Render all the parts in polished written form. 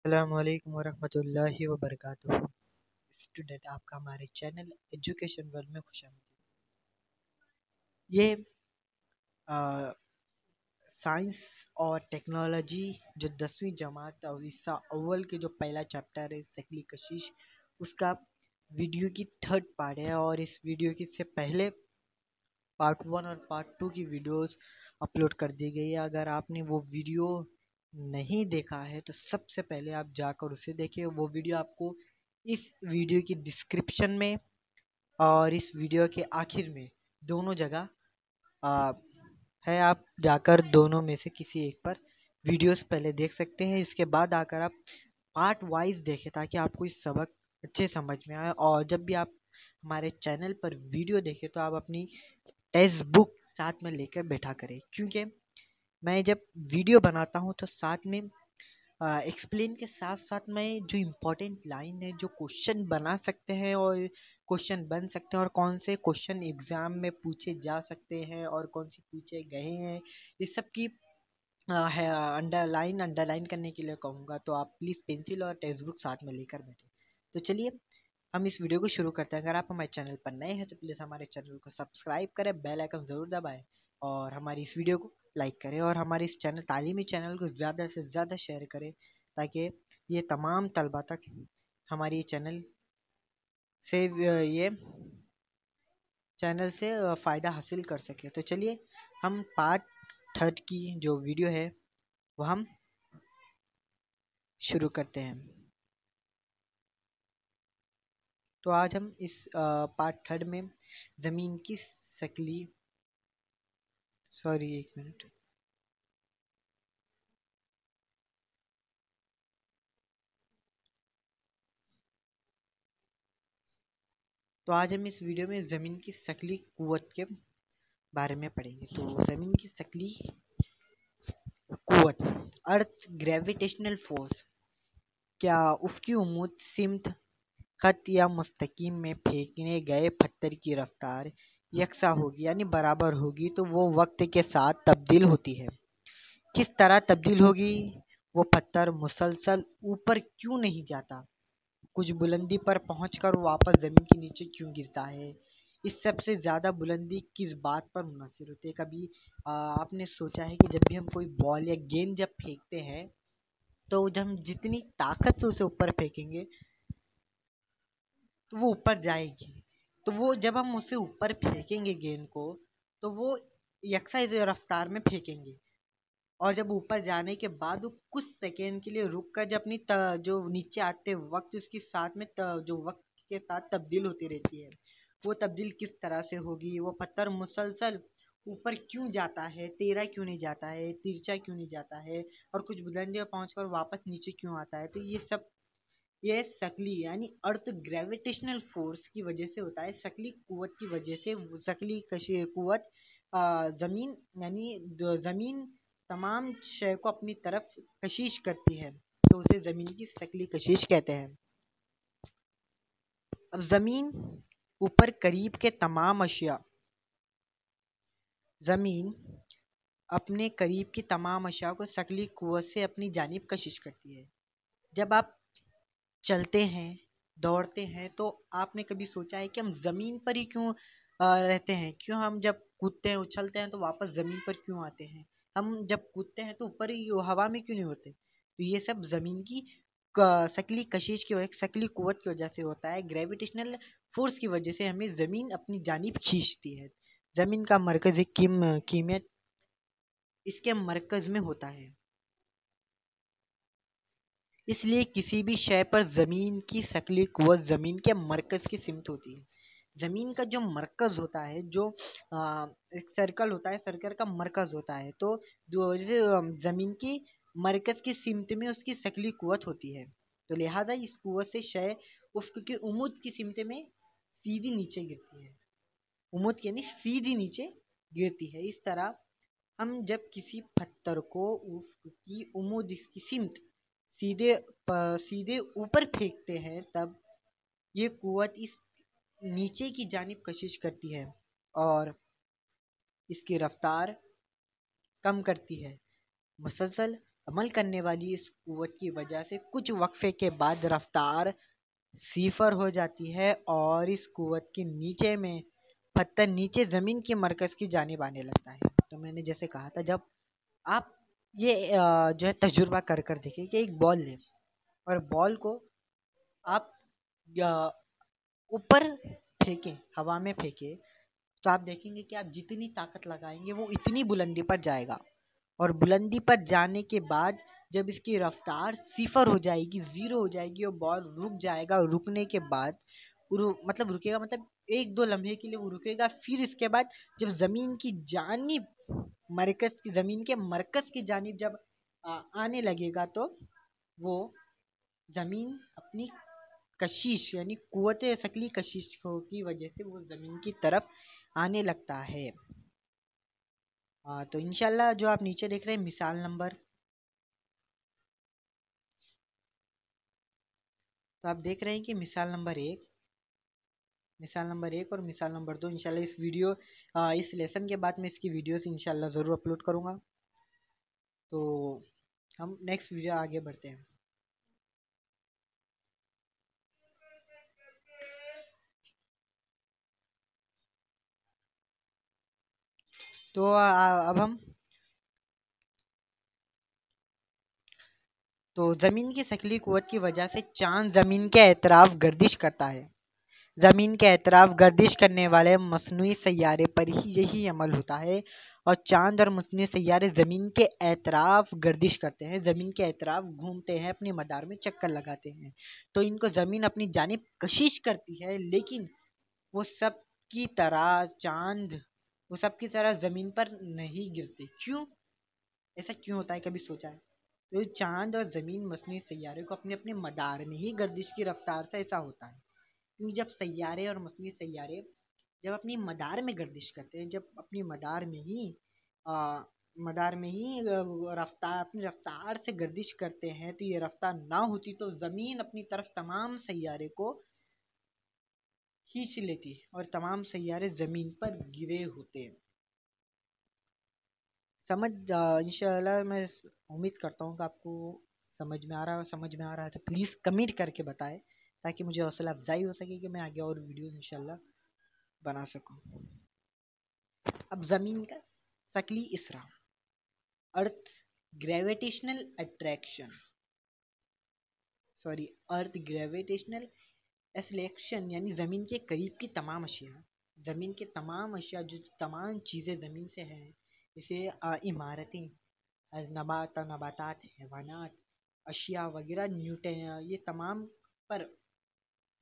अस्सलामुअलैकुम वरहमतुल्लाहि वबरकातुहू। स्टूडेंट, आपका हमारे चैनल एजुकेशन वर्ल्ड में खुशामदीद। ये साइंस और टेक्नोलॉजी जो 10वीं जमात और हिस्सा अव्वल के जो पहला चैप्टर है शक्ली कशिश, उसका वीडियो की थर्ड पार्ट है। और इस वीडियो की से पहले पार्ट 1 और पार्ट 2 की वीडियोस अपलोड कर दी गई है। अगर आपने वो वीडियो नहीं देखा है तो सबसे पहले आप जाकर उसे देखिए। वो वीडियो आपको इस वीडियो की डिस्क्रिप्शन में और इस वीडियो के आखिर में दोनों जगह आ, है। आप जाकर दोनों में से किसी एक पर वीडियोस पहले देख सकते हैं। इसके बाद आकर आप पार्ट वाइज देखें ताकि आपको इस सबक अच्छे समझ में आए। और जब भी आप हमारे चैनल पर वीडियो देखें तो आप अपनी टेक्स्ट बुक साथ में लेकर बैठा करें, क्योंकि मैं जब वीडियो बनाता हूँ तो साथ में एक्सप्लेन के साथ साथ में जो इम्पोर्टेंट लाइन है, जो क्वेश्चन बना सकते हैं और क्वेश्चन बन सकते हैं और कौन से क्वेश्चन एग्ज़ाम में पूछे जा सकते हैं और कौन से पूछे गए हैं, इस सब की है अंडरलाइन करने के लिए कहूँगा। तो आप प्लीज़ पेंसिल और टेक्स्ट बुक साथ में लेकर बैठे। तो चलिए हम इस वीडियो को शुरू करते हैं। अगर आप हमारे चैनल पर नए हैं तो प्लीज़ हमारे चैनल को सब्सक्राइब करें, बेल आइकन ज़रूर दबाएं और हमारी इस वीडियो को लाइक करें और हमारे इस चैनल तालीमी चैनल को ज़्यादा से ज़्यादा शेयर करें ताकि ये तमाम तलबा तक हमारी ये चैनल से फ़ायदा हासिल कर सके। तो चलिए हम पार्ट थर्ड की जो वीडियो है वो हम शुरू करते हैं। तो आज हम इस पार्ट थर्ड में ज़मीन की शक्ली सॉरी एक मिनट। तो आज हम इस वीडियो में ज़मीन की शक्ली कुव्वत के बारे में पढ़ेंगे। तो ज़मीन की शक्ली कुव्वत, अर्थ ग्रेविटेशनल फोर्स, क्या उसकी उम्मीद सिमत खत या मुस्तकीम में फेंकने गए पत्थर की रफ्तार यकसा होगी यानी बराबर होगी तो वो वक्त के साथ तब्दील होती है। किस तरह तब्दील होगी? वो पत्थर मुसलसल ऊपर क्यों नहीं जाता? कुछ बुलंदी पर पहुंचकर वापस ज़मीन के नीचे क्यों गिरता है? इस सबसे ज़्यादा बुलंदी किस बात पर मुनहसर होती है? कभी आपने सोचा है कि जब भी हम कोई बॉल या गेंद जब फेंकते हैं तो जब हम जितनी ताकत से उसे ऊपर फेंकेंगे तो वो ऊपर जाएगी। तो वो जब हम उसे ऊपर फेंकेंगे गेंद को तो वो यकसा रफ्तार में फेंकेंगे और जब ऊपर जाने के बाद वो कुछ सेकेंड के लिए रुक कर जब जो नीचे आते वक्त उसके साथ में जो वक्त के साथ तब्दील होती रहती है, वो तब्दील किस तरह से होगी? वो पत्थर मुसलसल ऊपर क्यों जाता है, टेढ़ा क्यों नहीं जाता है, तिरछा क्यों नहीं जाता है और कुछ बुलंदी पर पहुंचकर वापस नीचे क्यों आता है? तो ये शक्ली यानी अर्थ ग्रेविटेशनल फोर्स की वजह से होता है। शक्ली कुव्वत की वजह से शक्ली कुव्वत जमीन यानी जमीन तमाम शय को अपनी तरफ कशिश करती है, तो उसे ज़मीन की शक्ली कशिश कहते हैं। अब ज़मीन ऊपर करीब के तमाम अशिया ज़मीन अपने करीब की तमाम अशिया को शक्ली कुव्वत से अपनी जानिब कशिश करती है। जब आप चलते हैं, दौड़ते हैं तो आपने कभी सोचा है कि हम ज़मीन पर ही क्यों रहते हैं? क्यों हम जब कूदते हैं, उछलते हैं तो वापस ज़मीन पर क्यों आते हैं? हम जब कूदते हैं तो ऊपर ही हवा में क्यों नहीं होते? तो ये सब ज़मीन की शक्ली कशिश की वजह, शक्ली कुव्वत की वजह से होता है। ग्रेविटेशनल फोर्स की वजह से हमें ज़मीन अपनी जानिब खींचती है। ज़मीन का मरकज़ कीमत इसके मरकज़ में होता है। इसलिए किसी भी शय पर ज़मीन की शक्ली कुव्वत ज़मीन के मरकज़ की सिमत होती है। ज़मीन का जो मरकज़ होता है, जो एक सर्कल होता है, सर्कल का मरकज़ होता है, तो जो जैसे ज़मीन की मरकज़ की सिमत में उसकी शक्ली कुव्वत होती है। तो लिहाजा इस कुव्वत से शय उसकी उम्मूद की सिमत में सीधी नीचे गिरती है। उम्मूद यानी सीधी नीचे गिरती है। इस तरह हम जब किसी पत्थर को उसकी उम्मूद की सिमत सीधे सीधे ऊपर फेंकते हैं तब ये कुव्वत इस नीचे की जानिब कशिश करती है और इसकी रफ्तार कम करती है। मुसलसल अमल करने वाली इस कुव्वत की वजह से कुछ वक्फे के बाद रफ्तार सिफर हो जाती है और इस कुव्वत के नीचे में पत्थर नीचे ज़मीन के मरकज़ की जानिब आने लगता है। तो मैंने जैसे कहा था, जब आप ये जो है तजुर्बा कर कर देखें कि एक बॉल लें और बॉल को आप ऊपर फेंकें, हवा में फेंकें, तो आप देखेंगे कि आप जितनी ताकत लगाएंगे वो इतनी बुलंदी पर जाएगा और बुलंदी पर जाने के बाद जब इसकी रफ्तार सिफर हो जाएगी, ज़ीरो हो जाएगी और बॉल रुक जाएगा। रुकने के बाद मतलब रुकेगा, मतलब एक दो लम्हे के लिए वो रुकेगा। फिर इसके बाद जब ज़मीन की जानिब ज़मीन के मरकज़ की जानिब जब आने लगेगा तो वो ज़मीन अपनी कशिश यानी कुव्वत शकली कशिश की वजह से वो ज़मीन की तरफ आने लगता है। तो इंशाल्लाह जो आप नीचे देख रहे हैं मिसाल नंबर, तो आप देख रहे हैं कि मिसाल नंबर एक और मिसाल नंबर 2 इंशाल्लाह इस लेसन के बाद मैं इसकी वीडियोस इंशाल्लाह ज़रूर अपलोड करूँगा। तो हम नेक्स्ट वीडियो आगे बढ़ते हैं। तो अब हम तो ज़मीन की शकली कुव्वत की वजह से चाँद ज़मीन के एतराफ़ गर्दिश करता है। ज़मीन के एतराफ़ गर्दिश करने वाले मसनूई सैयारे पर ही यही अमल होता है और चाँद और मसनूई सैयारे ज़मीन के एतराफ़ गर्दिश करते हैं, ज़मीन के एतराफ़ घूमते हैं, अपने मदार में चक्कर लगाते हैं। तो इनको ज़मीन अपनी जानिब कशिश करती है, लेकिन वो सब की तरह चाँद वो सब की तरह ज़मीन पर नहीं गिरते। क्यों? ऐसा क्यों होता है, कभी सोचा है? तो चाँद और ज़मीन मसनूई सैयारे को अपने अपने मदार में ही गर्दिश की रफ्तार से ऐसा होता है, क्योंकि जब सैयारे और मसनूई सैयारे जब अपनी मदार में गर्दिश करते हैं, जब अपनी आ, मदार में ही अपनी रफ्तार से गर्दिश करते हैं, तो ये रफ्तार ना होती तो ज़मीन अपनी तरफ तमाम सैयारे को खींच लेती और तमाम सैयारे ज़मीन पर गिरे होते। इंशाल्लाह मैं उम्मीद करता हूँ कि आपको समझ में आ रहा है तो प्लीज़ कमेंट करके बताएं, ताकि मुझे हौसला अफजाई हो सके कि मैं आगे और वीडियोस इंशाल्लाह बना सकूं। अब ज़मीन का शकली इसरा, earth gravitational attraction earth gravitational एसलेक्शन यानी ज़मीन के करीब की तमाम अशिया जो तमाम चीज़ें ज़मीन से हैं, जैसे इमारतें, नबातात, हैवानात, अशिया वगैरह, न्यूटन, ये तमाम पर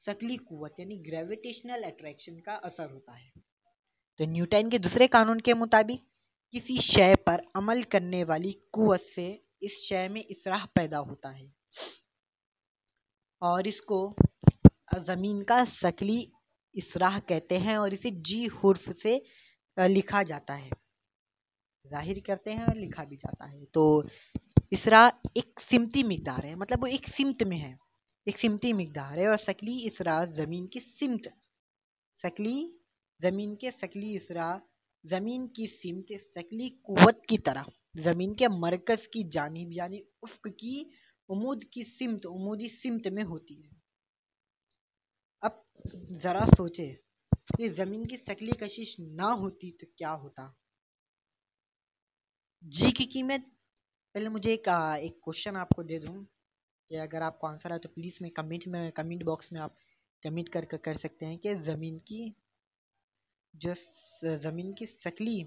शकली कुव्वत यानी ग्रेविटेशनल अट्रैक्शन का असर होता है। तो न्यूटन के दूसरे कानून के मुताबिक किसी शय पर अमल करने वाली कुव्वत से इस शय में इसराह पैदा होता है और इसको ज़मीन का शकली इसराह कहते हैं और इसे जी हुर्फ से लिखा जाता है, जाहिर करते हैं और लिखा भी जाता है। तो इसरा एक सिमती मिकदार है, मतलब वो एक सिमत में है, एक सिमती मिकदार है और शकली इसरा ज़मीन की सिमत शकली ज़मीन के शकली इसरा ज़मीन की सिमत शकली कुव्वत की तरह ज़मीन के मरकज़ की जानिब यानी उफ़्क़ की उमूदी सिमत में होती है। अब ज़रा सोचे कि ज़मीन की शकली कशिश ना होती तो क्या होता। जी की कीमत, पहले मुझे एक क्वेश्चन आपको दे दूं कि अगर आपको आंसर है तो प्लीज़ में कमेंट बॉक्स में आप कमेंट कर सकते हैं कि ज़मीन की शकली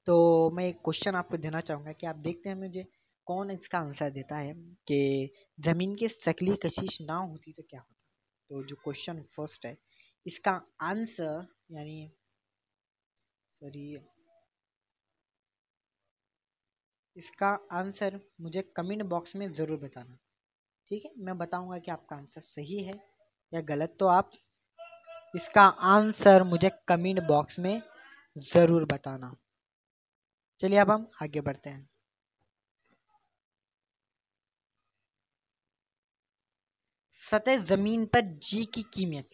तो मैं एक क्वेश्चन आपको देना चाहूँगा कि आप देखते हैं मुझे कौन इसका आंसर देता है कि ज़मीन की शकली कशिश ना होती तो क्या होता। तो जो क्वेश्चन फर्स्ट है इसका आंसर यानी इसका आंसर मुझे कमेंट बॉक्स में ज़रूर बताना, ठीक है? मैं बताऊंगा कि आपका आंसर सही है या गलत, तो आप इसका आंसर मुझे कमेंट बॉक्स में ज़रूर बताना। चलिए अब हम आगे बढ़ते हैं। सतह ज़मीन पर जी की कीमत,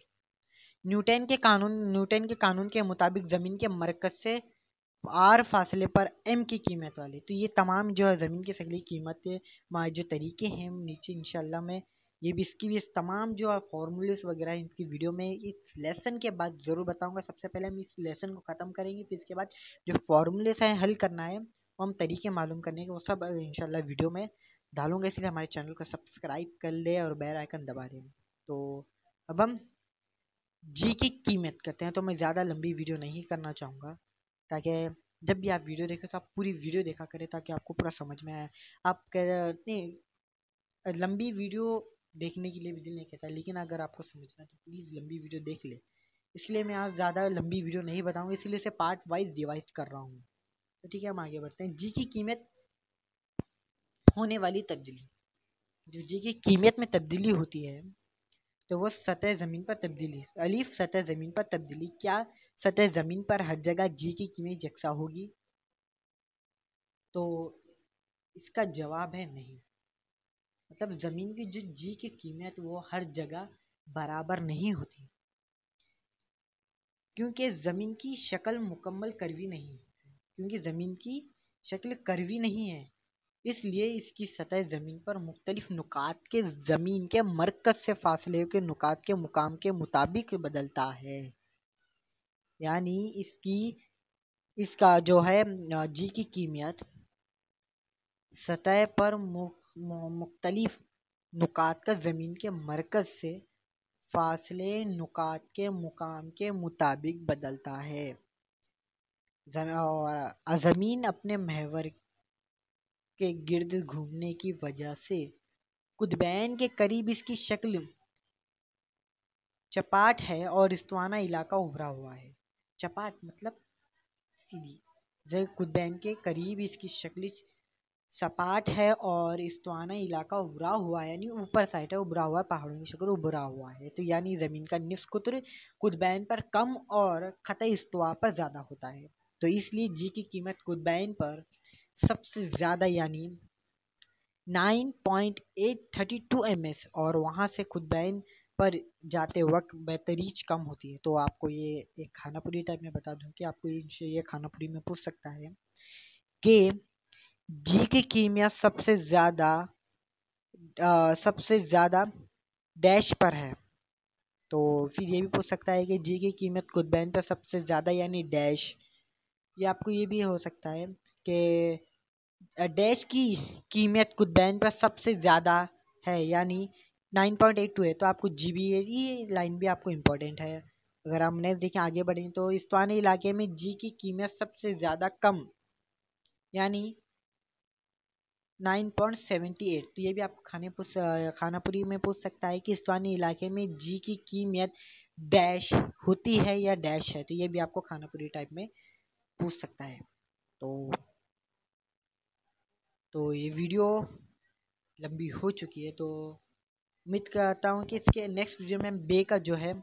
न्यूटन के कानून के मुताबिक ज़मीन के मरकज़ से आर फासले पर एम की कीमत वाले। तो ये तमाम जो है ज़मीन की शक्ली कीमत जो तरीके हैं नीचे इंशाल्लाह मैं ये भी इसकी भी इस तमाम जो फॉर्मूलेस वगैरह इनकी वीडियो में इस लेसन के बाद ज़रूर बताऊंगा। सबसे पहले हम इस लेसन को ख़त्म करेंगे, फिर इसके बाद जो फॉर्मूलेस हैं हल करना है वो हम तरीके मालूम करने के वो सब इंशाल्लाह वीडियो में डालूंगा। इसलिए हमारे चैनल को सब्सक्राइब कर ले और बेल आइकन दबा दें। तो अब हम जी की कीमत करते हैं। तो मैं ज़्यादा लंबी वीडियो नहीं करना चाहूँगा, ताकि जब भी आप वीडियो देखें तो आप पूरी वीडियो देखा करें ताकि आपको पूरा समझ में आए। आप नहीं लंबी वीडियो देखने के लिए भी दिल नहीं कहता, लेकिन अगर आपको समझना है तो प्लीज़ लंबी वीडियो देख ले। इसलिए मैं आज ज़्यादा लंबी वीडियो नहीं बताऊँगा, इसलिए इसे पार्ट वाइज डिवाइड कर रहा हूँ। तो ठीक है, हम आगे बढ़ते हैं। जी की कीमत होने वाली तब्दीली। जो जी की कीमत में तब्दीली होती है तो वो सतह ज़मीन पर तब्दीली। अलीफ सतह ज़मीन पर तब्दीली। क्या सतह ज़मीन पर हर जगह जी की कीमत यकसा होगी? तो इसका जवाब है नहीं। मतलब ज़मीन की जो जी की कीमत वो हर जगह बराबर नहीं होती, क्योंकि ज़मीन की शक्ल मुकम्मल करवी नहीं है। क्योंकि ज़मीन की शक्ल करवी नहीं है, इसलिए इसकी सतह ज़मीन पर मुख्तलिफ नुकात के ज़मीन के मरकज़ से फासले के नुकात के मुकाम के मुताबिक बदलता है। यानी इसका जो है जी की कीमत सतह पर मुख्तलिफ नुकात का ज़मीन के मरकज़ से फासले नुकात के मुकाम के मुताबिक बदलता है। और ज़मीन अपने महवर के गिर्द घूमने की वजह से कुतबैन के करीब इसकी शक्ल चपाट है और इस्तवाना इलाका उभरा हुआ है। चपाट मतलब सीधी। कुतबैन के करीब इसकी शक्ल सपाट है और इस्तवाना इलाका उभरा हुआ है, यानी ऊपर साइड है, उभरा हुआ है, पहाड़ों की शक्ल उभरा हुआ है। तो यानी ज़मीन का निफ्स कुत्र कुतबैन पर कम और खत इस्तवा पर ज़्यादा होता है। तो इसलिए जी की कीमत कुतबैन पर सबसे ज़्यादा यानी 9.832 ms और वहाँ से खुतबैन पर जाते वक्त बेतरीज कम होती है। तो आपको ये एक खानापुरी टाइप में बता दूं कि आपको ये खानापुरी में पूछ सकता है कि जी की कीमिया सबसे ज़्यादा डैश पर है। तो फिर ये भी पूछ सकता है कि जी की कीमत कुतबैन पर सबसे ज़्यादा यानी डैश। ये आपको ये भी हो सकता है कि डैश की कीमत कुतबैन पर सबसे ज़्यादा है यानी 9.82 है। तो आपको जी बी ये लाइन भी आपको इम्पोर्टेंट है। अगर हम नेक्स्ट देखें आगे बढ़ें तो इस्तानी इलाके में जी की कीमत सबसे ज़्यादा कम यानी 9.78। तो ये भी आपको खानापुरी में पूछ सकता है कि इस्तानी इलाके में जी की कीमत डैश होती है या डैश है। तो ये भी आपको खानापुरी टाइप में पूछ सकता है। तो ये वीडियो लंबी हो चुकी है, तो उम्मीद करता हूँ कि इसके नेक्स्ट वीडियो में बे का जो है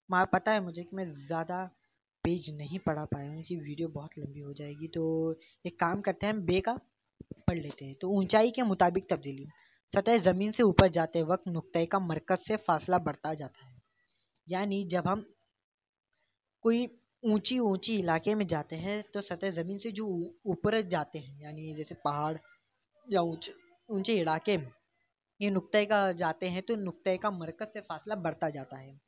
पता है मुझे कि मैं ज़्यादा पेज नहीं पढ़ा पाया हूँ कि वीडियो बहुत लंबी हो जाएगी। तो एक काम करते हैं, हम बे का पढ़ लेते हैं। तो ऊंचाई के मुताबिक तब्दीली। सतह ज़मीन से ऊपर जाते वक्त नुक्ते का मरकज़ से फासला बढ़ता जाता है। यानी जब हम कोई ऊंची इलाके में जाते हैं तो सतह ज़मीन से जो ऊपर जाते हैं, यानी जैसे पहाड़ या ऊंचे इलाके ये नुक्ते का जाते हैं तो नुक्ते का मरकज़ से फासला बढ़ता जाता है।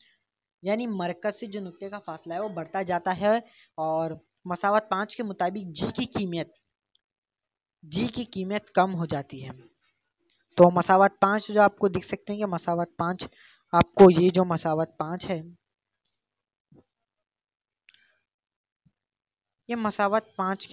यानी मरकज़ से जो नुक्ते का फासला है वो बढ़ता जाता है। और मसावत 5 के मुताबिक जी की कीमत कम हो जाती है। तो मसावत 5 जो आपको दिख सकते हैं कि मसावत 5 आपको ये जो मसावत 5 है ये मसावत 5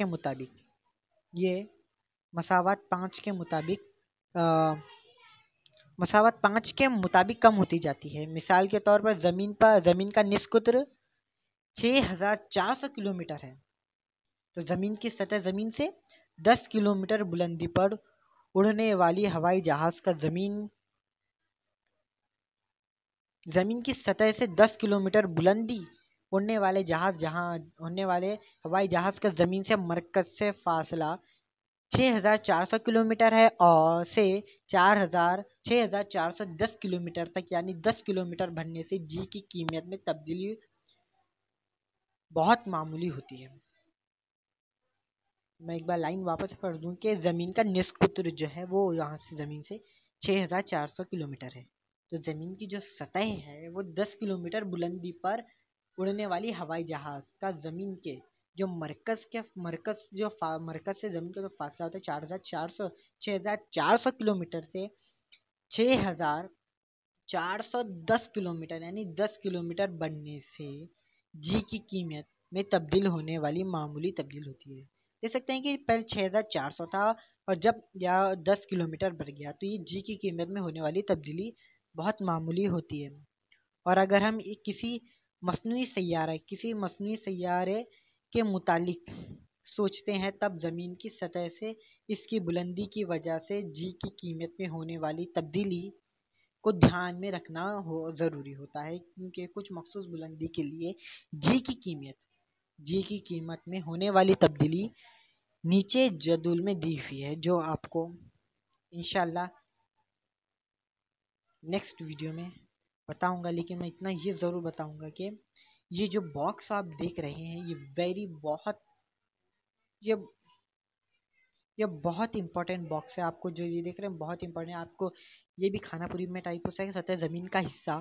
के मुताबिक कम होती जाती है। मिसाल के तौर पर ज़मीन का निस्कुत्र 6400 किलोमीटर है। तो ज़मीन की सतह ज़मीन से 10 किलोमीटर बुलंदी पर उड़ने वाली हवाई जहाज़ का ज़मीन की सतह से 10 किलोमीटर बुलंदी उड़ने वाले हवाई जहाज़ का ज़मीन से मरकज़ से फासला 6400 किलोमीटर है और से 6410 किलोमीटर तक, यानी 10 किलोमीटर बढ़ने से जी की कीमत में तब्दीली बहुत मामूली होती है। मैं एक बार लाइन वापस पढ़ दूं कि ज़मीन का निष्कुत्र जो है वो यहाँ से ज़मीन से 6400 किलोमीटर है। तो ज़मीन की जो सतह है वो 10 किलोमीटर बुलंदी पर उड़ने वाली हवाई जहाज का ज़मीन के जो मरकज से ज़मीन का जो फासला होता है 6400 किलोमीटर से 6410 किलोमीटर यानी 10 किलोमीटर बढ़ने से जी की कीमत में तब्दील होने वाली मामूली तब्दील होती है। देख सकते हैं कि पहले 6400 था और जब या 10 किलोमीटर बढ़ गया तो ये जी की कीमत में होने वाली तब्दीली बहुत मामूली होती है। और अगर हम किसी मसनूई सैयारे के मुतालिक सोचते हैं तब ज़मीन की सतह से इसकी बुलंदी की वजह से जी की कीमत में होने वाली तब्दीली को ध्यान में रखना ज़रूरी होता है, क्योंकि कुछ मखसूस बुलंदी के लिए जी की कीमत जी की कीमत में होने वाली तब्दीली नीचे जदूल में दी हुई है, जो आपको इंशाल्लाह नेक्स्ट वीडियो में बताऊंगा। लेकिन मैं इतना ये ज़रूर बताऊंगा कि ये जो बॉक्स आप देख रहे हैं ये ये बहुत इंपॉर्टेंट बॉक्स है। आपको जो ये देख रहे हैं बहुत इंपॉर्टेंट है। आपको ये भी खानापुरी में टाइप हो सकता है ज़मीन का हिस्सा,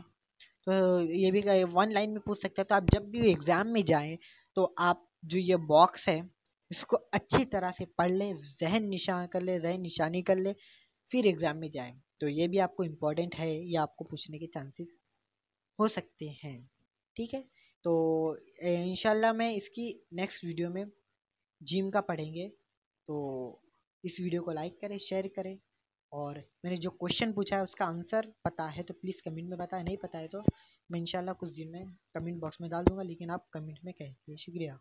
तो ये भी वन लाइन में पूछ सकते हैं। तो आप जब भी एग्ज़ाम में जाएं तो आप जो ये बॉक्स है इसको अच्छी तरह से पढ़ लें, जहन निशानी कर लें, फिर एग्ज़ाम में जाएं। तो ये भी आपको इम्पोर्टेंट है, ये आपको पूछने के चांसेस हो सकते हैं। ठीक है, तो इंशाल्लाह मैं इसकी नेक्स्ट वीडियो में जिम का पढ़ेंगे। तो इस वीडियो को लाइक करें, शेयर करें, और मैंने जो क्वेश्चन पूछा है उसका आंसर पता है तो प्लीज़ कमेंट में बताएं, नहीं पता है तो मैं इंशाल्लाह कुछ दिन में कमेंट बॉक्स में डाल दूंगा, लेकिन आप कमेंट में कहें। शुक्रिया।